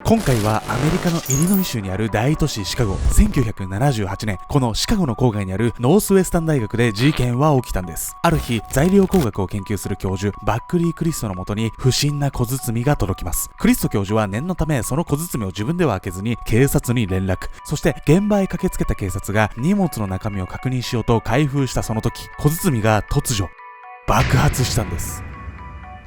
今回はアメリカのイリノイ州にある大都市シカゴ。1978年、このシカゴの郊外にあるノースウェスタン大学で事件は起きたんです。ある日、材料工学を研究する教授、バックリー・クリストのもとに不審な小包が届きます。クリスト教授は念のためその小包を自分では開けずに警察に連絡。そして現場へ駆けつけた警察が荷物の中身を確認しようと開封したその時、小包が突如爆発したんです。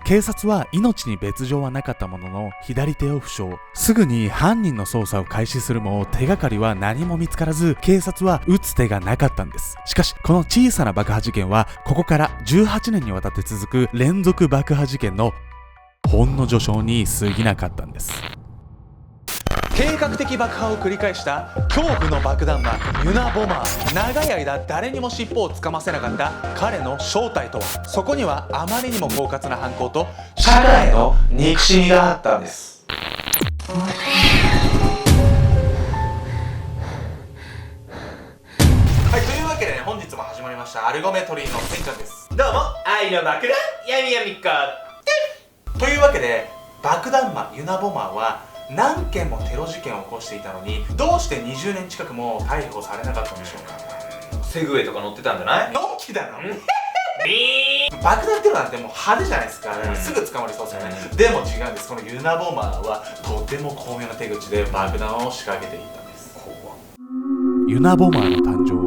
警察は命に別状はなかったものの左手を負傷。すぐに犯人の捜査を開始するも手がかりは何も見つからず、警察は撃つ手がなかったんです。しかしこの小さな爆破事件はここから18年にわたって続く連続爆破事件のほんの序章に過ぎなかったんです。計画的爆破を繰り返した恐怖の爆弾魔ユナボマー。長い間誰にも尻尾をつかませなかった彼の正体とは。そこにはあまりにも狡猾な犯行と社会への憎しみがあったんです。はい、というわけで、本日も始まりましたアルゴメトリーのせんちゃんです。どうも、愛の爆弾やみやみっか。というわけで、爆弾魔ユナボマーは何件もテロ事件を起こしていたのに、どうして20年近くも逮捕されなかったんでしょうか。セグウェイとか乗ってたんじゃない？のんきだな。爆弾テロなんてもう派手じゃないですか。すぐ捕まりそうですよね。でも違うんです。このユナボマーはとても巧妙な手口で爆弾を仕掛けていったんです。ユナボマーの誕生。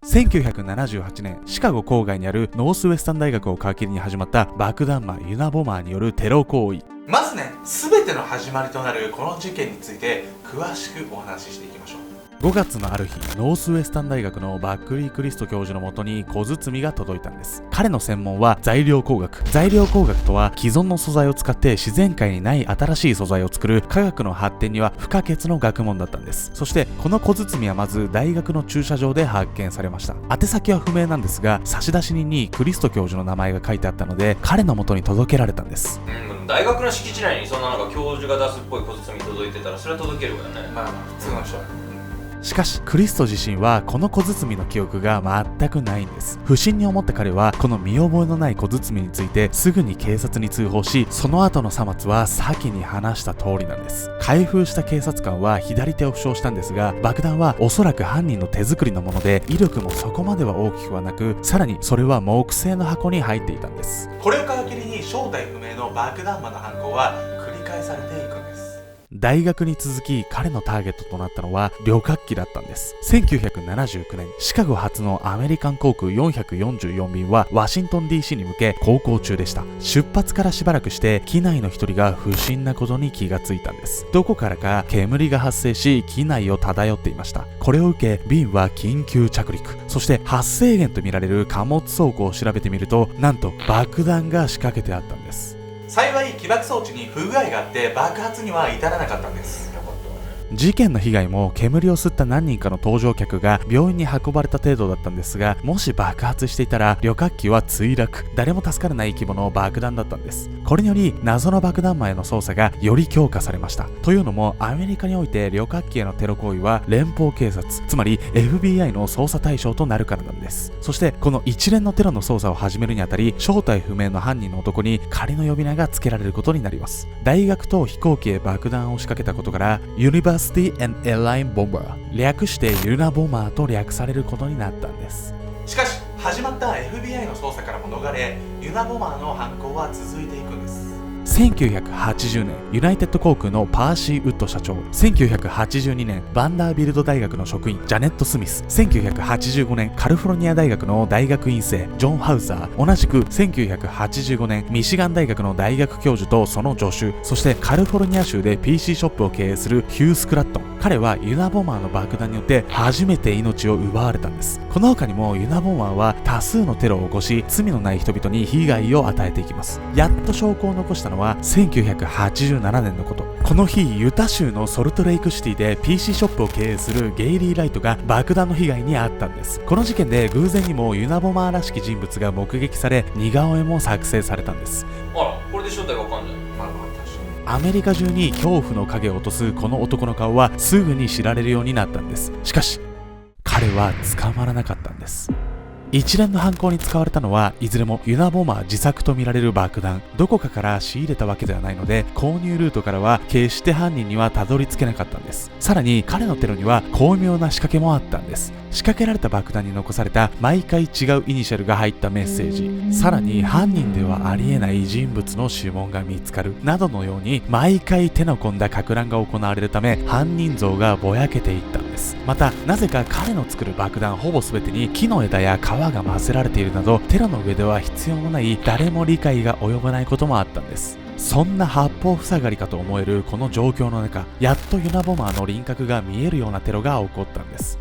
1978年、シカゴ郊外にあるノースウェスタン大学を皮切りに始まった爆弾魔ユナボマーによるテロ行為。まずね、全ての始まりとなるこの事件について詳しくお話ししていきましょう。5月のある日、ノースウェスタン大学のバックリー・クリスト教授のもとに小包が届いたんです。彼の専門は材料工学。材料工学とは既存の素材を使って自然界にない新しい素材を作る科学の発展には不可欠の学問だったんです。そしてこの小包はまず大学の駐車場で発見されました。宛先は不明なんですが、差出人にクリスト教授の名前が書いてあったので、彼のもとに届けられたんです。大学の敷地内にそんな教授が出すっぽい小包届いてたら、それは届けるわよね。まあ普通の人は。しかしクリスト自身はこの小包の記憶が全くないんです。不審に思った彼はこの見覚えのない小包についてすぐに警察に通報し、その後のさ末は先に話した通りなんです。開封した警察官は左手を負傷したんですが、爆弾はおそらく犯人の手作りのもので威力もそこまでは大きくはなく、さらにそれは木製の箱に入っていたんです。これを皮切りに正体不明の爆弾魔の犯行は繰り返されていくんです。大学に続き彼のターゲットとなったのは旅客機だったんです。1979年、シカゴ発のアメリカン航空444便はワシントン DC に向け航行中でした。出発からしばらくして機内の一人が不審なことに気がついたんです。どこからか煙が発生し、機内を漂っていました。これを受け便は緊急着陸。そして発生源とみられる貨物倉庫を調べてみると、なんと爆弾が仕掛けてあったんです。幸い起爆装置に不具合があって爆発には至らなかったんです。事件の被害も煙を吸った何人かの搭乗客が病院に運ばれた程度だったんですが、もし爆発していたら旅客機は墜落、誰も助からない規模の爆弾だったんです。これにより謎の爆弾魔への捜査がより強化されました。というのもアメリカにおいて旅客機へのテロ行為は連邦警察、つまり FBI の捜査対象となるからなんです。そしてこの一連のテロの捜査を始めるにあたり、正体不明の犯人の男に仮の呼び名が付けられることになります。大学と飛行機へ爆弾を仕掛けたことからユニバーシティ&エアラインボンバー、略してユナボマーと略されることになったんです。しかし始まった FBI の捜査からも逃れ、ユナボマーの犯行は続いていくんです。1980年、ユナイテッド航空のパーシー・ウッド社長。1982年、バンダービルド大学の職員ジャネット・スミス。1985年、カリフォルニア大学の大学院生ジョン・ハウザー。同じく1985年、ミシガン大学の大学教授とその助手、そしてカリフォルニア州で PC ショップを経営するヒュー・スクラットン。彼はユナボマーの爆弾によって初めて命を奪われたんです。この他にもユナボマーは多数のテロを起こし、罪のない人々に被害を与えていきます。やっと証拠を残したのは1987年のこと。この日、ユタ州のソルトレイクシティで PC ショップを経営するゲイリー・ライトが爆弾の被害に遭ったんです。この事件で偶然にもユナボマーらしき人物が目撃され、似顔絵も作成されたんです。あら、これで正体わかんない。アメリカ中に恐怖の影を落とすこの男の顔はすぐに知られるようになったんです。しかし彼は捕まらなかったんです。一連の犯行に使われたのはいずれもユナボマー自作とみられる爆弾。どこかから仕入れたわけではないので、購入ルートからは決して犯人にはたどり着けなかったんです。さらに彼のテロには巧妙な仕掛けもあったんです。仕掛けられた爆弾に残された毎回違うイニシャルが入ったメッセージ、さらに犯人ではありえない人物の指紋が見つかるなどのように、毎回手の込んだ撹乱が行われるため犯人像がぼやけていったんです。またなぜか彼の作る爆弾ほぼ全てに木の枝や皮が混ぜられているなど、テロの上では必要のない誰も理解が及ばないこともあったんです。そんな八方塞がりかと思えるこの状況の中、やっとユナボマーの輪郭が見えるようなテロが起こったんです。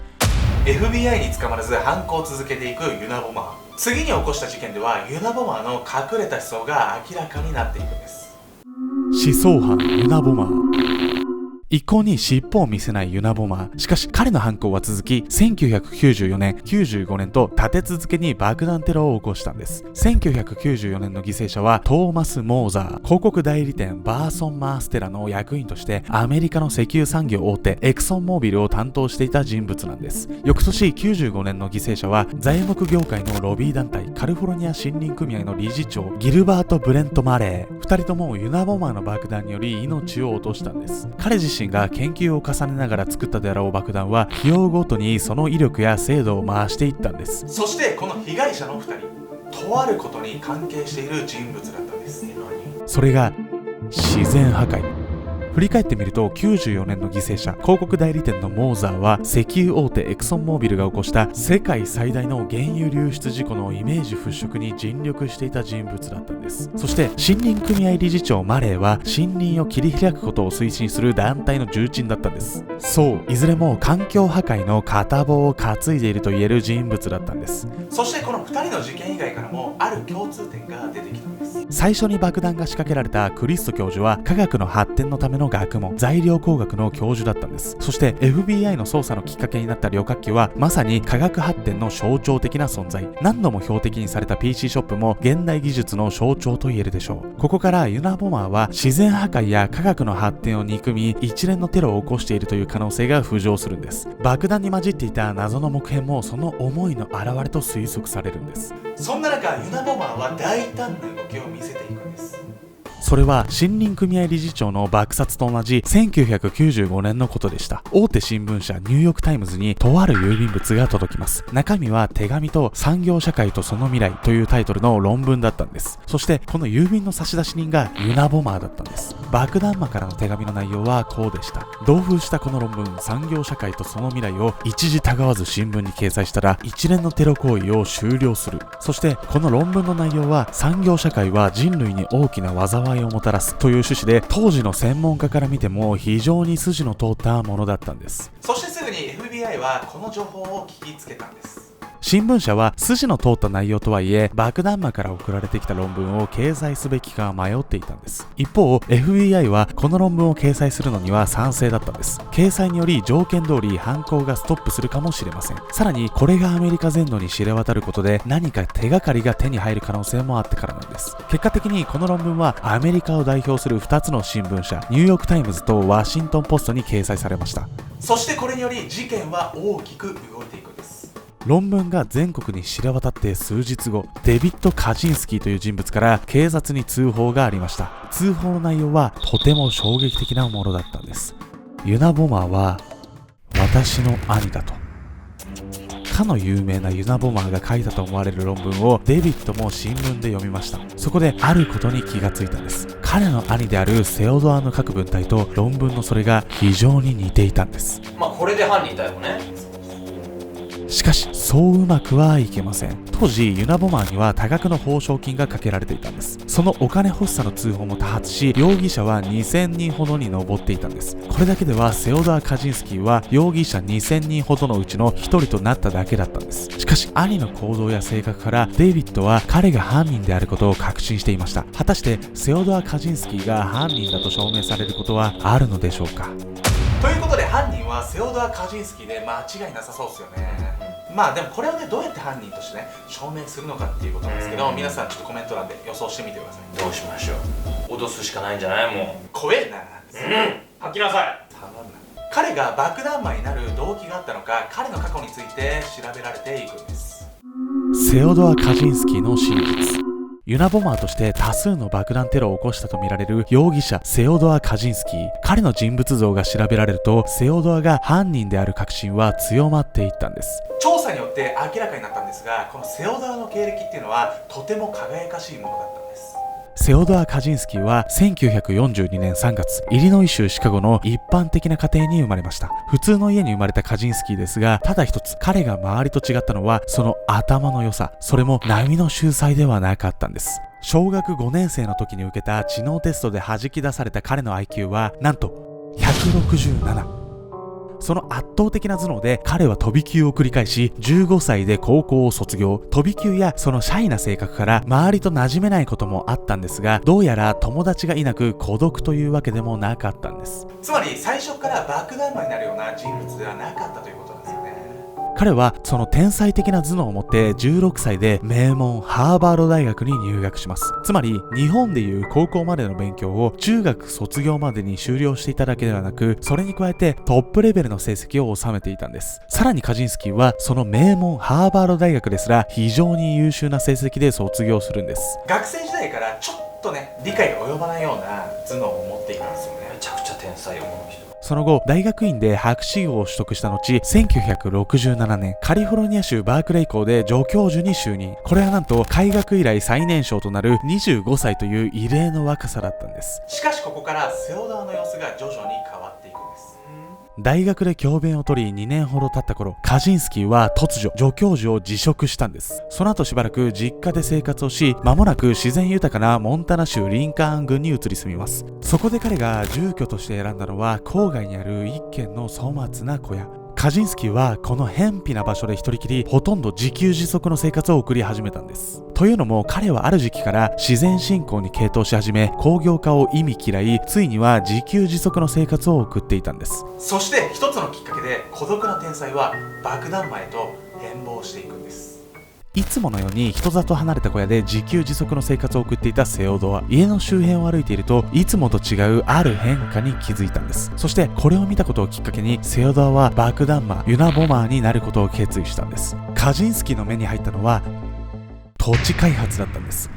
FBI に捕まらず犯行を続けていくユナボマー。次に起こした事件ではユナボマーの隠れた思想が明らかになっていくんです。思想犯ユナボマー。一向に尻尾を見せないユナボマー。しかし彼の犯行は続き、1994年、95年と立て続けに爆弾テロを起こしたんです。1994年の犠牲者はトーマス・モーザー。広告代理店バーソン・マーステラの役員としてアメリカの石油産業大手エクソンモービルを担当していた人物なんです。翌年95年の犠牲者は材木業界のロビー団体カリフォルニア森林組合の理事長ギルバート・ブレント・マレー。二人ともユナボマーの爆弾により命を落としたんです。彼自身が研究を重ねながら作ったであろう爆弾は費用ごとにその威力や精度を増していったんです。そしてこの被害者の2人、とあることに関係している人物だったんです。それが自然破壊。振り返ってみると94年の犠牲者広告代理店のモーザーは石油大手エクソンモービルが起こした世界最大の原油流出事故のイメージ払拭に尽力していた人物だったんです。そして森林組合理事長マレーは森林を切り開くことを推進する団体の重鎮だったんです。そう、いずれも環境破壊の片棒を担いでいると言える人物だったんです。そしてこの2人の事件以外からもある共通点が出てきたんです。最初に爆弾が仕掛けられたクリスト教授は科学の発展のための学問、材料工学の教授だったんです。そして FBI の捜査のきっかけになった旅客機はまさに科学発展の象徴的な存在。何度も標的にされた PC ショップも現代技術の象徴と言えるでしょう。ここからユナボマーは自然破壊や科学の発展を憎み一連のテロを起こしているという可能性が浮上するんです。爆弾に混じっていた謎の木片もその思いの表れと推測されるんです。そんな中ユナボマーは大胆な動きを見せていくんです。それは森林組合理事長の爆殺と同じ1995年のことでした。大手新聞社ニューヨークタイムズにとある郵便物が届きます。中身は手紙と産業社会とその未来というタイトルの論文だったんです。そしてこの郵便の差出人がユナボマーだったんです。爆弾魔からの手紙の内容はこうでした。同封したこの論文産業社会とその未来を一時たがわず新聞に掲載したら一連のテロ行為を終了する。そしてこの論文の内容は産業社会は人類に大きな災いをもたらすという趣旨で、当時の専門家から見ても非常に筋の通ったものだったんです。そしてすぐに FBI はこの情報を聞きつけたんです。新聞社は筋の通った内容とはいえ爆弾魔から送られてきた論文を掲載すべきか迷っていたんです。一方 FBI はこの論文を掲載するのには賛成だったんです。掲載により条件通り犯行がストップするかもしれません。さらにこれがアメリカ全土に知れ渡ることで何か手がかりが手に入る可能性もあってからなんです。結果的にこの論文はアメリカを代表する2つの新聞社ニューヨークタイムズとワシントンポストに掲載されました。そしてこれにより事件は大きく動いていくんです。論文が全国に知れ渡って数日後、デビッド・カジンスキーという人物から警察に通報がありました。通報の内容はとても衝撃的なものだったんです。ユナボマーは私の兄だと。かの有名なユナボマーが書いたと思われる論文をデビッドも新聞で読みました。そこであることに気がついたんです。彼の兄であるセオドアの各文体と論文のそれが非常に似ていたんです。まあこれで犯人だよね。しかしそううまくはいきません。当時ユナボマーには多額の報奨金がかけられていたんです。そのお金欲しさの通報も多発し、容疑者は2000人ほどに上っていたんです。これだけではセオドア・カジンスキーは容疑者2000人ほどのうちの1人となっただけだったんです。しかし兄の行動や性格からデイビッドは彼が犯人であることを確信していました。果たしてセオドア・カジンスキーが犯人だと証明されることはあるのでしょうか。ということで犯人はセオドア・カジンスキーで間違いなさそうですよね。まあでもこれをねどうやって犯人としてね証明するのかっていうことなんですけど、皆さんちょっとコメント欄で予想してみてください。どうしましょう。脅すしかないんじゃない？もう怖えな。吐きなさい。たまんない。彼が爆弾魔になる動機があったのか、彼の過去について調べられていくんです。セオドア・カジンスキーの真実。ユナボマーとして多数の爆弾テロを起こしたとみられる容疑者セオドア・カジンスキー。彼の人物像が調べられると、セオドアが犯人である確信は強まっていったんです。調査によって明らかになったんですが、このセオドアの経歴っていうのはとても輝かしいものだったんです。セオドア・カジンスキーは1942年3月、イリノイ州シカゴの一般的な家庭に生まれました。普通の家に生まれたカジンスキーですが、ただ一つ彼が周りと違ったのはその頭の良さ。それも並の秀才ではなかったんです。小学5年生の時に受けた知能テストで弾き出された彼の IQ はなんと167。その圧倒的な頭脳で彼は飛び級を繰り返し、15歳で高校を卒業。飛び級やそのシャイな性格から周りと馴染めないこともあったんですが、どうやら友達がいなく孤独というわけでもなかったんです。つまり最初から爆弾魔になるような人物ではなかったということなんですよね。彼はその天才的な頭脳を持って16歳で名門ハーバード大学に入学します。つまり日本でいう高校までの勉強を中学卒業までに修了していただけではなく、それに加えてトップレベルの成績を収めていたんです。さらにカジンスキーはその名門ハーバード大学ですら非常に優秀な成績で卒業するんです。学生時代からちょっとね、理解が及ばないような頭脳を持っていたんですよね。めちゃくちゃ天才よこの人。その後、大学院で博士号を取得した後、1967年、カリフォルニア州バークレイ校で助教授に就任。これはなんと、開学以来最年少となる25歳という異例の若さだったんです。しかしここからセオドアの様子が徐々に変わっていくんです。大学で教鞭を取り2年ほど経った頃、カジンスキーは突如助教授を辞職したんです。その後しばらく実家で生活をし、間もなく自然豊かなモンタナ州リンカーン郡に移り住みます。そこで彼が住居として選んだのは郊外にある一軒の粗末な小屋。カジンスキーはこの偏僻な場所で一人きりほとんど自給自足の生活を送り始めたんです。というのも彼はある時期から自然信仰に傾倒し始め、工業化を意味嫌い、ついには自給自足の生活を送っていたんです。そして一つのきっかけで孤独な天才は爆弾魔へと変貌していくんです。いつものように人里離れた小屋で自給自足の生活を送っていたセオドア。家の周辺を歩いていると、いつもと違うある変化に気づいたんです。そしてこれを見たことをきっかけに、セオドアは爆弾魔、ユナボマーになることを決意したんです。カジンスキーの目に入ったのは土地開発だったんです。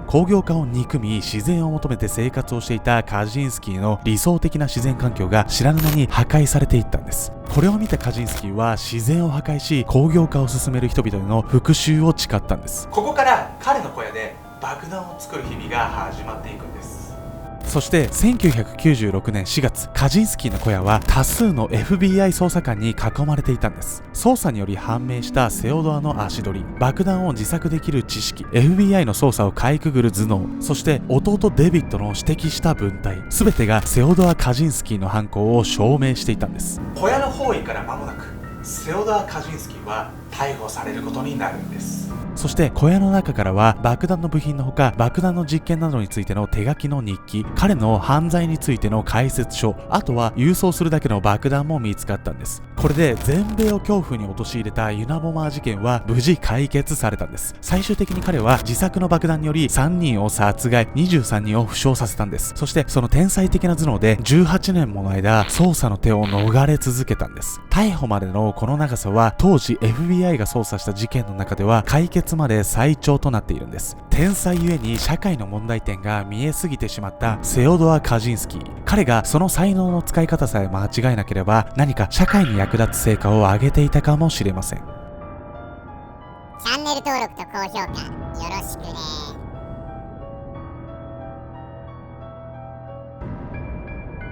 工業化を憎み自然を求めて生活をしていたカジンスキーの理想的な自然環境が知らぬ間に破壊されていったんです。これを見たカジンスキーは自然を破壊し工業化を進める人々への復讐を誓ったんです。ここから彼の小屋で爆弾を作る日々が始まっていくんです。そして1996年4月、カジンスキーの小屋は多数の FBI 捜査官に囲まれていたんです。捜査により判明したセオドアの足取り、爆弾を自作できる知識、 FBI の捜査をかいくぐる頭脳、そして弟デビッドの指摘した文体、全てがセオドア・カジンスキーの犯行を証明していたんです。小屋の包囲から間もなくセオドア・カジンスキーは逮捕されることになるんです。そして小屋の中からは爆弾の部品のほか爆弾の実験などについての手書きの日記、彼の犯罪についての解説書、あとは郵送するだけの爆弾も見つかったんです。これで全米を恐怖に陥れたユナボマー事件は無事解決されたんです。最終的に彼は自作の爆弾により3人を殺害、23人を負傷させたんです。そしてその天才的な頭脳で18年もの間捜査の手を逃れ続けたんです。逮捕までのこの長さは当時 FBI が捜査した事件の中では解決まで最長となっているんです。天才ゆえに社会の問題点が見えすぎてしまったセオドア・カジンスキー。彼がその才能の使い方さえ間違えなければ何か社会に役立つ成果を上げていたかもしれません。チャンネル登録と高評価